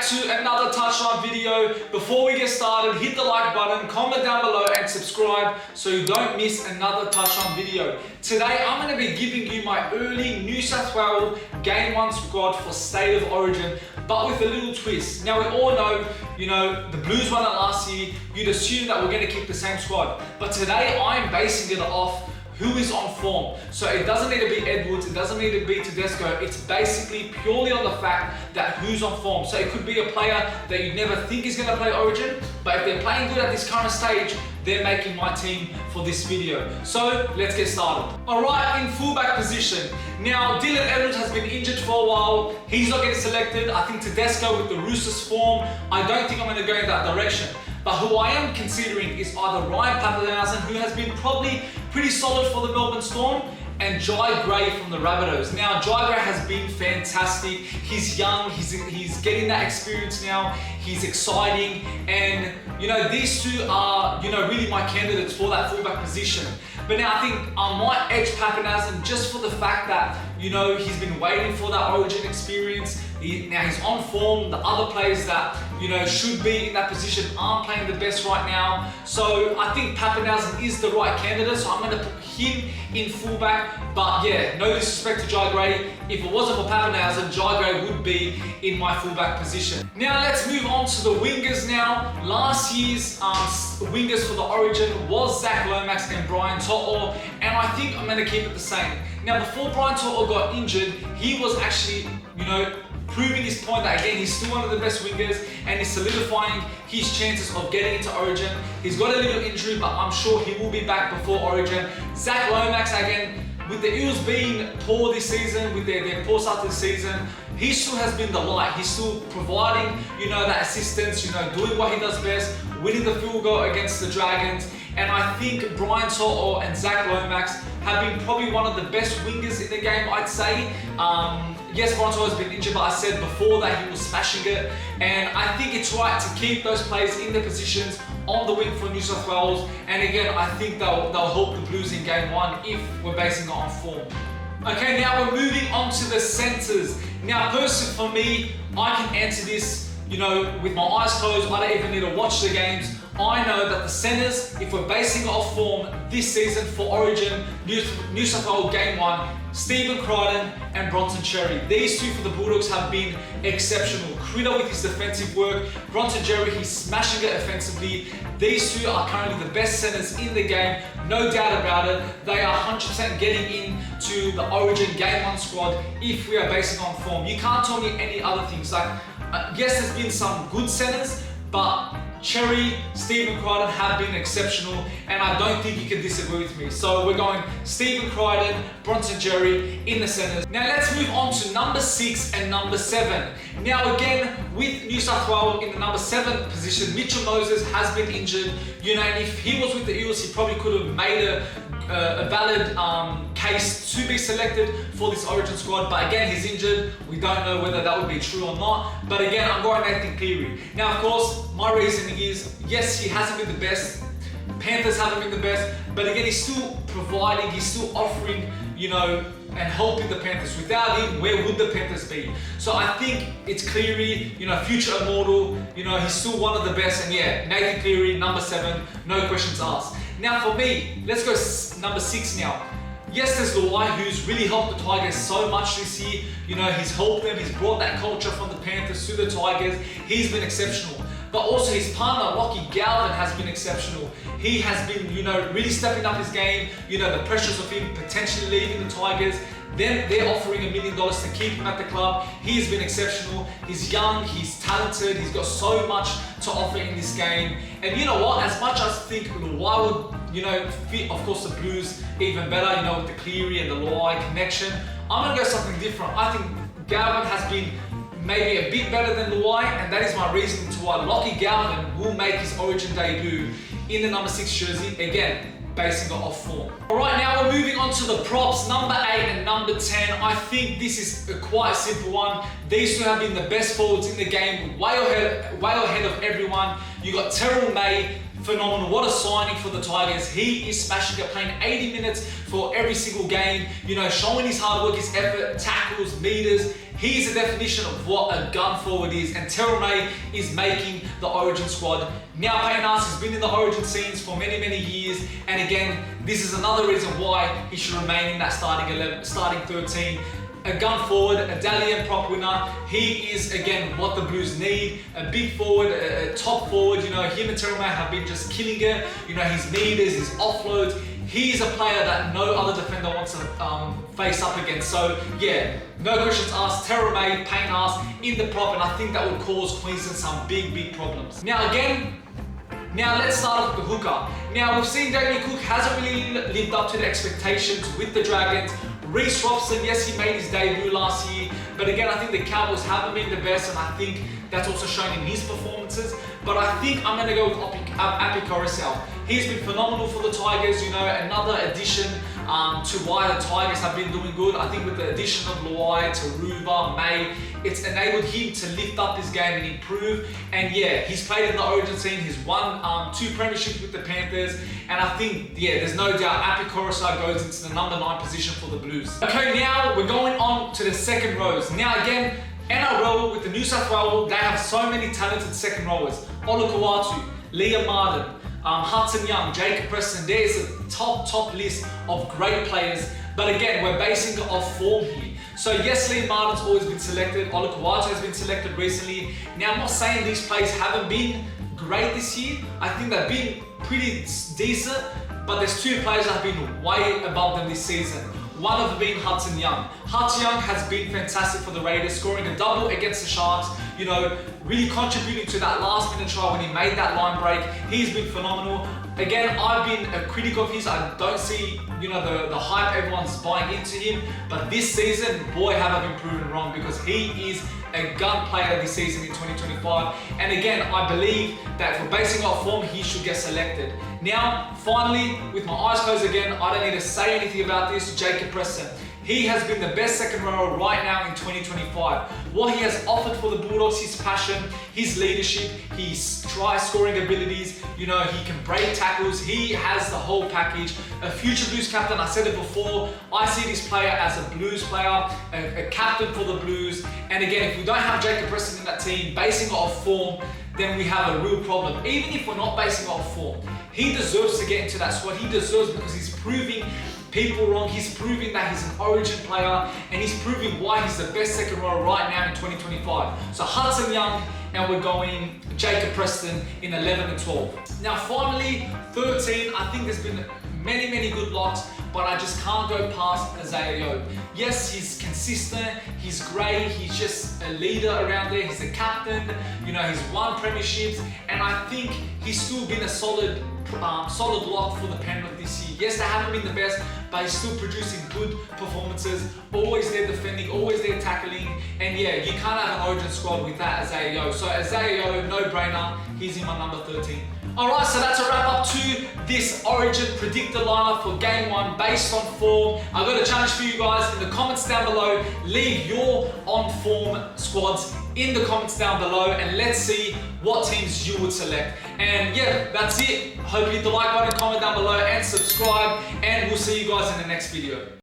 to another touchline video. Before we get started, hit the like button, comment down below and subscribe so you don't miss another touchline video. Today I'm going to be giving you my early New South Wales Game 1 squad for State of Origin, but with a little twist. Now we all know, the Blues won it last year. You'd assume that we're going to keep the same squad, but today I'm basing it off who is on form. So it doesn't need to be Edwards, it doesn't need to be Tedesco, it's basically purely on the fact that who's on form. So it could be a player that you'd never think is going to play Origin, but if they're playing good at this current stage, they're making my team for this video. So let's get started. Alright, in fullback position. Now Dylan Edwards has been injured for a while, he's not getting selected. I think Tedesco with the Roosters form, I don't think I'm going to go in that direction. But who I am considering is either Ryan Papenhuyzen, who has been probably pretty solid for the Melbourne Storm, and Jai Gray from the Rabbitohs. Now, Jai Gray has been fantastic. He's young, he's getting that experience now, he's exciting, and these two are really my candidates for that fullback position. But now I think I might edge Papenhuyzen just for the fact that he's been waiting for that Origin experience. Now he's on form. The other players that should be in that position aren't playing the best right now. So I think Papenhuyzen is the right candidate. So I'm going to put him in fullback. But yeah, no disrespect to Jai Gray. If it wasn't for Papenhuyzen, Jai Gray would be in my fullback position. Now let's move on to the wingers now. Last year's wingers for the Origin was Zach Lomax and Brian To'o, and I think I'm going to keep it the same. Now before Brian To'o got injured, he was actually, proving his point that again he's still one of the best wingers and he's solidifying his chances of getting into Origin. He's got a little injury, but I'm sure he will be back before Origin. Zach Lomax, again, with the Eels being poor this season, with their poor start to the season, he still has been the light. He's still providing, that assistance, doing what he does best, winning the field goal against the Dragons. And I think Brian To'o and Zach Lomax have been probably one of the best wingers in the game, I'd say. Yes, Brian To'o has been injured, but I said before that he was smashing it. And I think it's right to keep those players in their positions on the wing for New South Wales. And again, I think they'll help the Blues in Game 1 if we're basing it on form. Okay, now we're moving on to the centres. Now, personally for me, I can answer this, with my eyes closed. I don't even need to watch the games. I know that the centres, if we're basing it off form this season for Origin, New South Wales Game 1, Stephen Crichton and Bronson Xerri. These two for the Bulldogs have been exceptional. Critter with his defensive work, Bronson Xerri, he's smashing it offensively. These two are currently the best centres in the game, no doubt about it. They are 100% getting into the Origin Game 1 squad if we are basing on form. You can't tell me any other things. Yes, there's been some good centres, but Xerri, Stephen Crichton have been exceptional, and I don't think you can disagree with me. So we're going Stephen Crichton, Bronson Xerri in the centres. Now let's move on to number 6 and number 7. Now again, with New South Wales in the number 7 position, Mitchell Moses has been injured. And if he was with the Eels, he probably could have made a valid case to be selected for this Origin squad, but again he's injured. We don't know whether that would be true or not, but again I'm going Nathan Cleary. Now of course my reasoning is, yes, he hasn't been the best, Panthers haven't been the best, but again he's still providing, he's still offering, and helping the Panthers. Without him, where would the Panthers be? So I think it's Cleary, future immortal, he's still one of the best, and yeah, Nathan Cleary, number 7, no questions asked. Now for me, let's go number 6 now. Yes, there's Luai, who's really helped the Tigers so much this year. He's helped them, he's brought that culture from the Panthers to the Tigers. He's been exceptional. But also his partner, Lockie Galvin, has been exceptional. He has been, really stepping up his game. The pressures of him potentially leaving the Tigers. Then they're offering $1 million to keep him at the club. He has been exceptional. He's young, he's talented, he's got so much to offer in this game. And you know what? As much as I think Luai would, fit, of course, the Blues even better, with the Cleary and the Luai connection, I'm going to go something different. I think Galvin has been maybe a bit better than Luai, and that is my reason to why Lockie Galvin will make his Origin debut in the number 6 jersey, again, basing it off form. Alright, now we're moving on to the props, number 8 and number 10. I think this is a quite simple one. These two have been the best forwards in the game, way ahead of everyone. You got Terrell May, phenomenal. What a signing for the Tigers. He is smashing it, playing 80 minutes for every single game, you know, showing his hard work, his effort, tackles, meters. He's the definition of what a gun forward is, and Terome is making the Origin squad. Now Payne Haas has been in the Origin scenes for many, many years, and again, this is another reason why he should remain in that starting 11, starting 13. A gun forward, a Dalian prop winner. He is, again, what the Blues need. A big forward, a top forward. You know, him and Terome have been just killing it. You know, his meters, his offloads. He's a player that no other defender wants to face up against. So, yeah, no questions asked. Terome, Payne Haas in the prop, and I think that would cause Queensland some big, big problems. Now let's start off with the hooker. Now, we've seen Damien Cook hasn't really lived up to the expectations with the Dragons. Reece Robson, yes, he made his debut last year, but again, I think the Cowboys haven't been the best, and I think that's also shown in his performances. But I think I'm going to go with Api Koroisau. He's been phenomenal for the Tigers, you know, another addition to why the Tigers have been doing good. I think with the addition of Luai, Taruva, May, it's enabled him to lift up his game and improve. And yeah, he's played in the Origin scene. He's won 2 premierships with the Panthers. And I think, yeah, there's no doubt Api Koroisau goes into the number 9 position for the Blues. Okay, now we're going on to the second rows. Now again, NRL with the New South Wales, they have so many talented second rowers. Olakau'atu, Liam Martin, Hudson Young, Jacob Preston. There's a top list of great players. But again, we're basing it off form here. So yes, Liam Martin's always been selected. Olakau'atu has been selected recently. Now, I'm not saying these players haven't been great this year. I think they've been pretty decent. But there's 2 players that have been way above them this season. One of them being Hudson Young. Hudson Young has been fantastic for the Raiders, scoring a double against the Sharks, you know, really contributing to that last minute try when he made that line break. He's been phenomenal. Again, I've been a critic of his. I don't see, you know, the hype everyone's buying into him. But this season, boy, have I been proven wrong, because he is a gun player this season in 2025. And again, I believe that if we're basing off form, he should get selected. Now, finally, with my eyes closed again, I don't need to say anything about this, Jacob Preston. He has been the best second rower right now in 2025. What he has offered for the Bulldogs, his passion, his leadership, his try scoring abilities, you know, he can break tackles, he has the whole package. A future Blues captain, I said it before, I see this player as a Blues player, a captain for the Blues. And again, if we don't have Jacob Preston in that team, basing it off form, then we have a real problem. Even if we're not basing it off form, he deserves to get into that squad. He deserves, because he's proving people wrong. He's proving that he's an Origin player, and he's proving why he's the best second rower right now in 2025. So Hudson Young, and we're going Jacob Preston in 11 and 12. Now finally, 13, I think there's been many good locks, but I just can't go past Isaiah Yeo. Yes, he's consistent, he's great, he's just a leader around there, he's a captain, you know, he's won premierships, and I think he's still been a solid lock for the Penrith this year. Yes, they haven't been the best, but he's still producing good performances, always there defending, always there tackling, and yeah, you can't have an Origin squad without Isaiah Yeo. So Isaiah Yeo, no-brainer, he's in my number 13. Alright, so that's a wrap up to this Origin predictor lineup for Game 1 based on form. I've got a challenge for you guys in the comments down below. Leave your on-form squads in the comments down below, and let's see what teams you would select. And yeah, that's it. Hope you hit the like button, comment down below, and subscribe, and we'll see you guys in the next video.